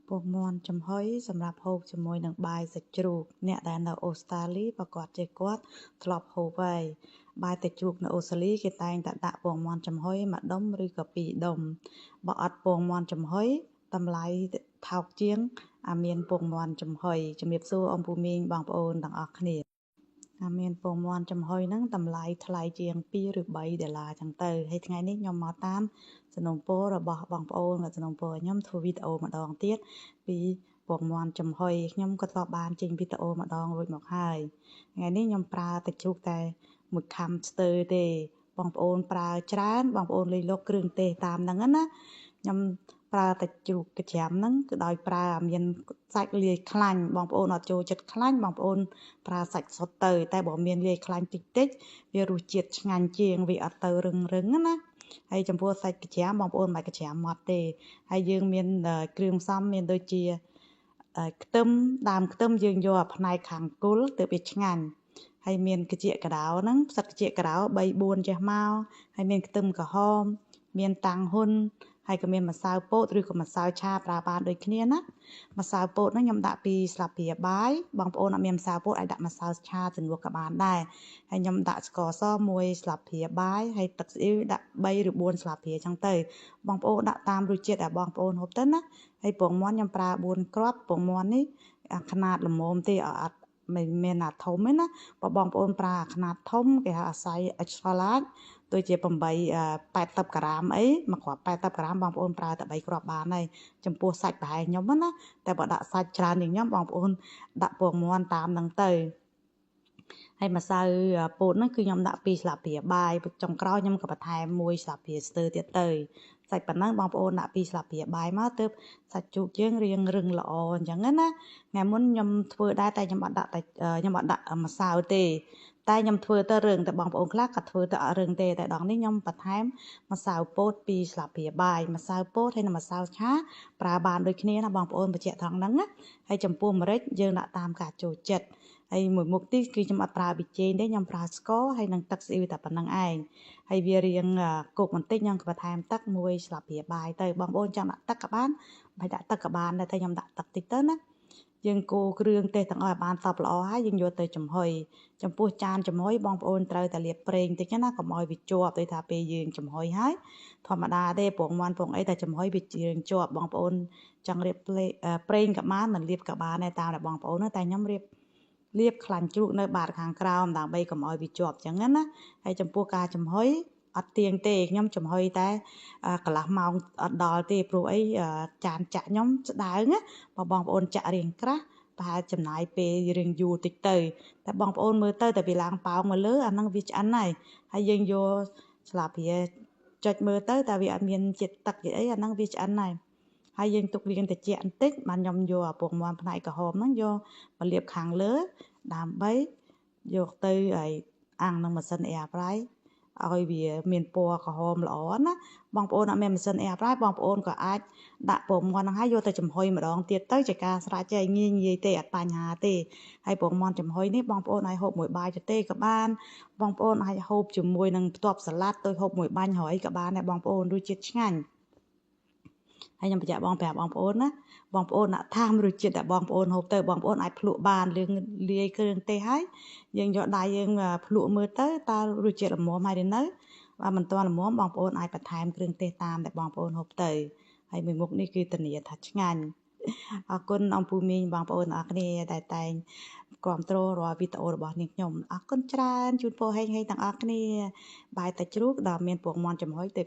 ពងមាន់ចំហុយសម្រាប់ហូបជាមួយនឹងបាយសាច់ជ្រូកអ្នកដែលនៅអូស្ត្រាលីប្រកាសជាគាត់ធ្លាប់ហូបហើយបាយសាច់ជ្រូកនៅអូស្ត្រាលីគេតែងតែដាក់ពងមាន់ចំហុយមួយដុំឬក៏ពីរដុំបើអត់ពងមាន់ចំហុយតម្លៃថោកជាងមានពងមាន់ចំហុយជំរាបសួរអំពូមីងបងប្អូនទាំងអស់គ្នាមានពងមាន់ចំហុយហ្នឹងតម្លៃថ្លៃជាង$2 ឬ$3ចឹងទៅហើយថ្ងៃនេះខ្ញុំមកតាមសំណូមពររបស់បងប្អូនក៏សំណូមពរខ្ញុំធ្វើវីដេអូម្ដងទៀតពីពងមាន់ចំហុយខ្ញុំក៏ធ្លាប់បានចេញវីដេអូម្ដងរួចមកហើយថ្ងៃនេះខ្ញុំប្រើតែជ្រូកតែមួយខាំស្ទើទេបងប្អូនប្រើច្រើនបងប្អូនលៃលកគ្រឿងទេសតាមហ្នឹងណាខ្ញុំប្រើតែជ្រូកកញ្ច្រាំហ្នឹងគឺដោយប្រើមានសាច់លាយខ្លាញ់បងប្អូនអត់ចូលចិត្តខ្លាញ់បងប្អូនប្រើសាច់សុទ្ធទៅតែបើមានលាយខ្លាញ់តិចវារសជាតិឆ្ងាញ់ជាងវាអត់ទៅរឹងណាហើយចំពោះសាច់កញ្ច្រាំបងប្អូនមិនកញ្ច្រាំម៉ត់ទេហើយយើងមានគ្រឿងផ្សំមានដូចជាខ្ទឹមដើមខ្ទឹមយើងយកផ្នែកខាងគល់ទៅវាឆ្ងាញ់ហើយមានកញ្ចៀកកដោហ្នឹងផ្សិតកញ្ចៀកកដោ3-4ចេះមកហើយមានខ្ទឹមក្រហមមានតាំងហ៊ុនហើយក៏មានម្សៅពោតឬក៏ម្សៅឆាប្រើបានដូចគ្នាណាម្សៅពោតហ្នឹងខ្ញុំដាក់2ស្លាបព្រាបាយបងប្អូនអត់មានម្សៅពោតអាចដាក់ម្សៅឆាជំនួសក៏បានដែរហើយខ្ញុំដាក់ស្ករស1ស្លាបព្រាបាយហើយទឹកស៊ីអ៊ីវដាក់3ឬ4ស្លាបព្រាចឹងទៅបងប្អូនដាក់តាមរសជាតិដែលបងប្អូនហូបទៅណាហើយពងមាន់ខ្ញុំប្រើ4គ្រាប់ពងមាន់នេះខ្នាតល្មមទេអត់មិនមែនអាធំទេណាបើបងប្អូនប្រើអាខ្នាតធំគេហៅអាស័យ extra large ដូចជា80ក្រាមអីមួយគ្រាប់80ក្រាមបងប្អូនប្រើតែ3គ្រាប់បានហើយចំពោះសាច់ប្រហែលខ្ញុំណាតែបើដាក់សាច់ច្រើនជាងខ្ញុំបងប្អូនដាក់ពងមាន់តាមហ្នឹងទៅហើយម្សៅពោតហ្នឹងគឺខ្ញុំដាក់2ស្លាបព្រាបាយចុងក្រោយខ្ញុំក៏បន្ថែម1ស្លាបព្រាស្ទើទៀតទៅសាច់ប៉ុណ្ណឹងបងប្អូនដាក់2ស្លាបព្រាបាយមកទើបសាច់ជ្រូកយើងរៀងរឹងល្អអញ្ចឹងណាថ្ងៃមុនខ្ញុំធ្វើដែរតែខ្ញុំអត់ដាក់ម្សៅទេតែខ្ញុំធ្វើទៅរឹងតែបងប្អូនខ្លះក៏ធ្វើទៅអត់រឹងទេតែដងនេះខ្ញុំបន្ថែមម្សៅពោត2ស្លាបព្រាបាយម្សៅពោតហើយនិងម្សៅឆាប្រើបានដូចគ្នាណាបងប្អូនបញ្ជាក់ត្រង់ហ្នឹងណាហើយចំពោះម្រេចយើងដាក់តាមការចូលចិត្តហើយមួយមុខនេះគឺខ្ញុំអត់ប្រើប៊ីចេងទេខ្ញុំប្រើស្ករហើយនិងទឹកស៊ីអ៊ីវតែប៉ុណ្្នឹងឯងហើយវារៀងគោកបន្តិចខ្ញុំក៏បន្ថែមទឹក1ស្លាបព្រាបាយទៅបងប្អូនចង់ដាក់ទឹកក៏បានបើដាក់ទឹកក៏បានដែរតែខ្ញុំដាក់ទឹកតិចទៅណាយើងកូរគ្រឿងទេសទាំងអស់ឲ្យបានសព្វល្អហើយយើងយកទៅចំហុយចំពោះចានចំហុយបងប្អូនត្រូវតែលាបប្រេងតិចណាកុំឲ្យវាជាប់ដូចថាពេលយើងចំហុយហើយធម្មតាទេពងមាន់ពងអីតែចំហុយវាជាងជាប់បងប្អូនចង់លាបប្រេងក៏បានមិនលាបក៏បានដែរតាមតែបងប្អូនតែខ្ញុំលាបខ្លាញ់ជ្រូកនៅបាតខាងក្រោមដើម្បីកុំឲ្យវាជាប់ចឹងណាហើយចំពោះការចំហុយអត់ទៀងទេខ្ញុំចំហុយតែកន្លះម៉ោងអត់ដល់ទេព្រោះអីចានចាក់ខ្ញុំស្ដើងណាបើបងប្អូនចាក់រៀងក្រាស់ប្រហែលចំណាយពេលរៀងយូរតិចទៅតែបងប្អូនមើលទៅតែវាឡើងប៉ោងមកលើអាហ្នឹងវាឆ្អិនហើយយើងយកស្លាបព្រាចុចមើលទៅតែវាអត់មានជាតិទឹកជាតិអីអាហ្នឹងវាឆ្អិនហើយយើងទុករៀងត្រជាក់បន្តិចបានខ្ញុំយកពងមាន់ផ្នែកក្រហមហ្នឹងយកមកលាបខាងលើដើម្បីយកទៅឲ្យអាំងនឹងម៉ាស៊ីន air fry ឲ្យវាមានពណ៌ក្រហមល្អណាបងប្អូនអត់មានម៉ាស៊ីន air fry បងប្អូនក៏អាចដាក់ពងមាន់ហ្នឹងហើយយកទៅចំហុយម្ដងទៀតទៅជាការស្រេចហើយងាយទេអត់បញ្ហាទេហើយពងមាន់ចំហុយនេះបងប្អូនអាចហូបមួយបាយទទេក៏បានបងប្អូនអាចហូបជាមួយនឹងផ្ទាប់សាឡាត់ទៅហូបមួយបាញ់ហើយក៏បានដែរបងប្អូនរសជាតិឆ្ងាញ់ហើយខ្ញុំបញ្ជាក់ប្រាប់បងប្អូនណាបងប្អូនដាក់តាមរសជាតិដែលបងប្អូនហូបទៅបងប្អូនអាចភ្លក់បានលាយគ្រឿងទេសហើយយើងយកដៃយើងភ្លក់មើលទៅតើរសជាតិល្មមហើយឬនៅបើមិនទាន់ល្មមបងប្អូនអាចបន្ថែមគ្រឿងទេសតាមដែលបងប្អូនហូបទៅហើយមួយមុខនេះគឺធានាថាឆ្ងាញ់អរគុណអំពូមីងបងប្អូនអរគ្នាដែលតែងគ្រប់គ្រងរាល់វីដេអូរបស់នាងខ្ញុំអរគុណច្រើនជូនពរហេងទាំងអស់គ្នាបាយតាជ្រូកដែលមានពងមាន់ចំហុយទៅ